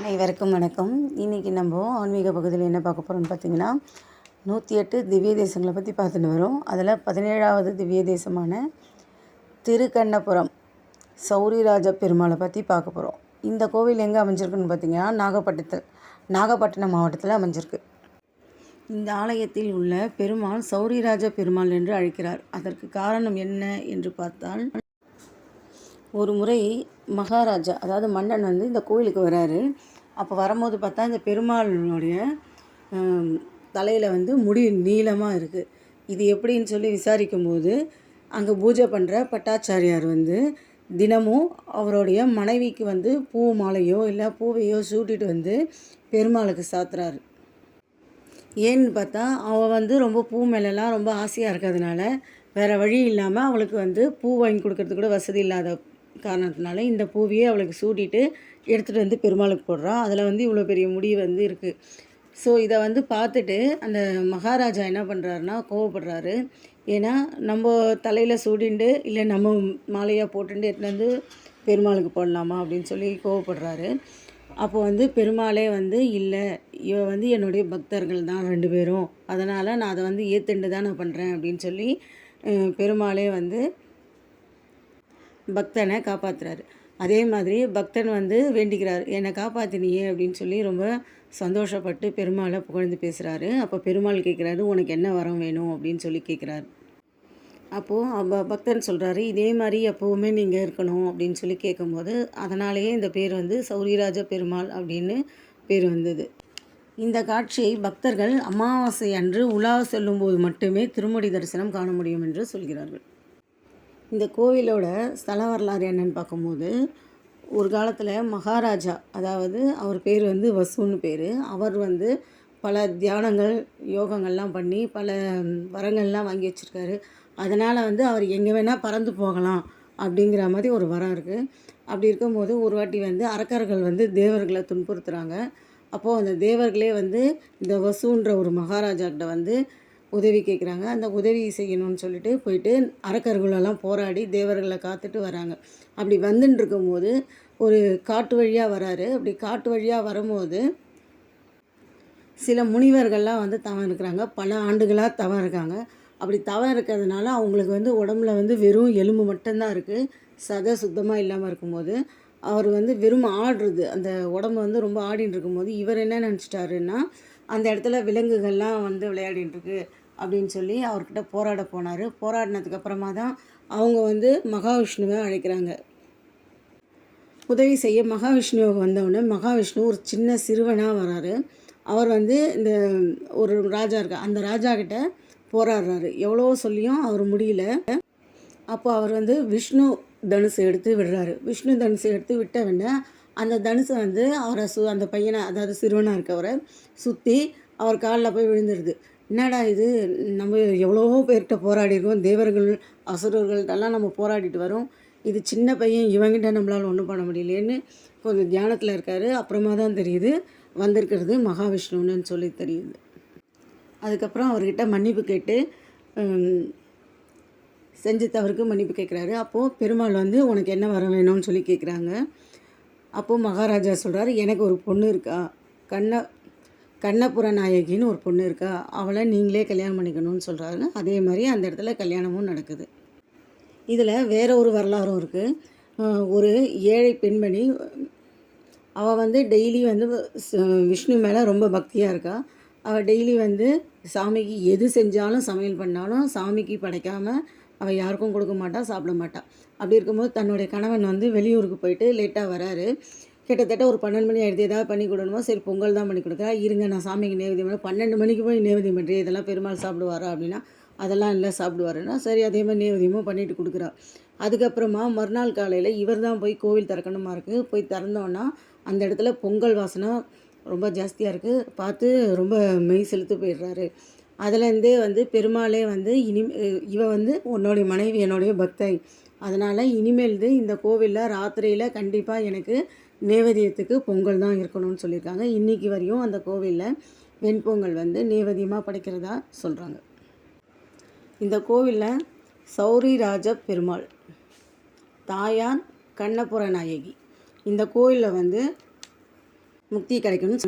அனைவருக்கும் வணக்கம். இன்றைக்கி நம்ம ஆன்மீக பகுதியில் என்ன பார்க்க போகிறோம்னு பார்த்திங்கன்னா 108 திவ்ய தேசங்களை பற்றி பார்த்துட்டு வரோம். அதில் 17வது திவ்ய தேசமான திருக்கண்ணபுரம் சௌரிராஜ பெருமாளை பற்றி பார்க்க போகிறோம். இந்த கோவில் எங்கே அமைஞ்சிருக்குன்னு பார்த்திங்கன்னா நாகப்பட்டினம் மாவட்டத்தில் அமைஞ்சிருக்கு. இந்த ஆலயத்தில் உள்ள பெருமாள் சௌரிராஜ பெருமாள் என்று அழைக்கிறார். அதற்கு காரணம் என்ன என்று பார்த்தால், ஒரு முறை மகாராஜா அதாவது மன்னன் இந்த கோயிலுக்கு வராரு. அப்போ வரும்போது பார்த்தா இந்த பெருமாளுடைய தலையில் முடி நீளமாக இருக்குது. இது எப்படின்னு சொல்லி விசாரிக்கும்போது அங்கே பூஜை பண்ணுற பட்டாச்சாரியார் தினமும் அவருடைய மனைவிக்கு பூ மாலையோ இல்லை பூவையோ சூட்டிட்டு பெருமாளுக்கு சாத்துறாரு. ஏன்னு பார்த்தா அவள் ரொம்ப பூ மேலெலாம் ரொம்ப ஆசையாக இருக்கிறதுனால வேறு வழி இல்லாமல் அவளுக்கு பூ வாங்கி கொடுக்கறதுக்கு கூட வசதி இல்லாத காரணத்தினால இந்த பூவையே அவளுக்கு சூட்டிட்டு எடுத்துகிட்டு பெருமாளுக்கு போடுறான். அதில் இவ்வளோ பெரிய முடி இருக்குது. ஸோ இதை பார்த்துட்டு அந்த மகாராஜா என்ன பண்ணுறாருன்னா கோவப்படுறாரு. ஏன்னா நம்ம தலையில் சூடிண்டு இல்லை நம்ம மாலையாக போட்டுட்டு எடுத்துகிட்டு பெருமாளுக்கு போடலாமா அப்படின்னு சொல்லி கோவப்படுறாரு. அப்போ பெருமாளே இல்லை, இவ என்னுடைய பக்தர்கள் தான் 2 பேரும், அதனால் நான் அதை ஏற்றுண்டு தான் நான் பண்ணுறேன் அப்படின்னு சொல்லி பெருமாளே பக்தனை காப்பாற்றுறாரு. அதே மாதிரி பக்தன் வேண்டிக்கிறார், என்னை காப்பாற்றினியே அப்படின்னு சொல்லி ரொம்ப சந்தோஷப்பட்டு பெருமாளை புகழ்ந்து பேசுகிறாரு. அப்போ பெருமாள் கேட்குறாரு, உனக்கு என்ன வரம் வேணும் அப்படின்னு சொல்லி கேட்குறாரு. அப்போது பக்தன் சொல்கிறாரு, இதே மாதிரி எப்போவுமே நீங்கள் இருக்கணும் அப்படின்னு சொல்லி கேட்கும்போது அதனாலேயே இந்த பேர் சௌரிராஜ பெருமாள் அப்படின்னு பேர் வந்தது. இந்த காட்சியை பக்தர்கள் அமாவாசை அன்று உலா செல்லும்போது மட்டுமே திருமுடி தரிசனம் காண முடியும் என்று சொல்கிறார்கள். இந்த கோவிலோட ஸ்தல வரலாறு என்னன்னு பார்க்கும்போது, ஒரு காலத்தில் மகாராஜா, அதாவது அவர் பேர் வசுன்னு பேர், அவர் பல தியானங்கள் யோகங்கள்லாம் பண்ணி பல வரங்கள்லாம் வாங்கி வச்சுருக்காரு. அதனால் அவர் எங்கே வேணால் பறந்து போகலாம் அப்படிங்கிற மாதிரி ஒரு வரம் இருக்குது. அப்படி இருக்கும்போது ஒரு வாட்டி அரக்கர்கள் தேவர்களை துன்புறுத்துகிறாங்க. அப்போது அந்த தேவர்களே இந்த வசுன்ற ஒரு மகாராஜாக்கிட்ட உதவி கேட்குறாங்க. அந்த உதவி செய்யணும்னு சொல்லிட்டு போயிட்டு அரக்கர்களெல்லாம் போராடி தேவர்களை காத்துட்டு வராங்க. அப்படி வந்துட்டு இருக்கும்போது ஒரு காட்டு வழியாக வராரு. அப்படி காட்டு வழியாக வரும்போது சில முனிவர்கள்லாம் தவம் இருக்கிறாங்க. பல ஆண்டுகளாக தவம் இருக்காங்க. அப்படி தவம் இருக்கிறதுனால அவங்களுக்கு உடம்புல வெறும் எலும்பு மட்டும்தான் இருக்குது. சதை சுத்தமாக இல்லாமல் இருக்கும்போது அவர் வெறும் ஆடுறது, அந்த உடம்பு ரொம்ப ஆடின்னு இருக்கும்போது இவர் என்ன நினச்சிட்டாருன்னா, அந்த இடத்துல விலங்குகள்லாம் விளையாடின்ட்டுருக்கு அப்படின்னு சொல்லி அவர்கிட்ட போராட போனார். போராடினதுக்கப்புறமா தான் அவங்க மகாவிஷ்ணுவை அழைக்கிறாங்க. உதவி செய்ய மகாவிஷ்ணுவை வந்தவுடனே மகாவிஷ்ணு ஒரு சின்ன சிறுவனாக வராரு. அவர் இந்த ஒரு ராஜா இருக்கார், அந்த ராஜா கிட்ட போராடுறாரு. எவ்வளோ சொல்லியும் அவர் முடியல. அப்போ அவர் விஷ்ணு தனுசை எடுத்து விடுறாரு. விஷ்ணு தனுசை எடுத்து விட்டவுடனே அந்த தனுசை அவரை அந்த பையனை, அதாவது சிறுவனாக இருக்கவரை சுற்றி அவர் காலில் போய் விழுந்துடுது. என்னடா இது, நம்ம எவ்வளோ பேர்கிட்ட போராடிருக்கோம், தேவர்கள் அசுரர்கள்ட்டெல்லாம் நம்ம போராடிட்டு வரோம், இது சின்ன பையன், இவங்கிட்ட நம்மளால் ஒன்றும் பண்ண முடியலேன்னு கொஞ்சம் தியானத்தில் இருக்கார். அப்புறமா தான் தெரியுது வந்திருக்கிறது மகாவிஷ்ணுன்னு சொல்லி தெரியுது. அதுக்கப்புறம் அவர்கிட்ட மன்னிப்பு கேட்டு செஞ்ச தவறுக்கு மன்னிப்பு கேட்குறாரு. அப்போது பெருமாள் உனக்கு என்ன வர வேணும்னு சொல்லி கேட்குறாங்க. அப்போது மகாராஜா சொல்கிறார், எனக்கு ஒரு பொண்ணு இருக்கா, கண்ணபுர நாயகின்னு ஒரு பொண்ணு இருக்கா, அவளை நீங்களே கல்யாணம் பண்ணிக்கணும்னு சொல்கிறாரு. அதே மாதிரி அந்த இடத்துல கல்யாணமும் நடக்குது. இதில் வேற ஒரு வரலாறும் இருக்குது. ஒரு ஏழை பெண்மணி, அவள் டெய்லி விஷ்ணு மேலே ரொம்ப பக்தியாக இருக்கா. அவள் டெய்லி சாமிக்கு எது செஞ்சாலும் சமையல் பண்ணாலும் சாமிக்கு படைக்காமல் அவள் யாருக்கும் கொடுக்க மாட்டாள், சாப்பிட மாட்டாள். அப்படி இருக்கும்போது தன்னுடைய கணவன் வெளியூருக்கு போயிட்டு லேட்டாக வராரு. கிட்டத்தட்ட ஒரு 12 மணி ஆகிடுது, ஏதாவது பண்ணி கொடுக்கணுமோ, சரி பொங்கல் தான் பண்ணி கொடுக்குறா, இருங்க நான் சாமிக்கு நேவேதியம் பண்ண, 12 மணிக்கு போய் நேவேதியம் பண்ணுறேன், இதெல்லாம் பெருமாள் சாப்பிடுவாரா அப்படின்னா அதெல்லாம் இல்லை சாப்பிடுவாருன்னா சரி, அதே மாதிரி நேவேதியமும் பண்ணிட்டு கொடுக்குறா. அதுக்கப்புறமா மறுநாள் காலையில் இவர் தான் போய் கோவில் திறக்கணுமா இருக்குது. போய் திறந்தோன்னா அந்த இடத்துல பொங்கல் வாசனை ரொம்ப ஜாஸ்தியாக இருக்குது. பார்த்து ரொம்ப மெய் செலுத்து போயிடுறாரு. அதுலேருந்தே பெருமாளே இவ உன்னோடைய மனைவி என்னுடைய பக்தை, அதனால் இனிமேல் இந்த கோவிலில் ராத்திரியில் கண்டிப்பாக எனக்கு நேவேதியத்துக்கு பொங்கல் தான் இருக்கணும்னு சொல்லியிருக்காங்க. இன்றைக்கி வரையும் அந்த கோவிலில் வெண்பொங்கல் நேவேதியமாக படைக்கிறதா சொல்கிறாங்க. இந்த கோவிலில் சௌரிராஜ பெருமாள், தாயார் கண்ணபுர நாயகி. இந்த கோயிலில் முக்தி கிடைக்கணும்னு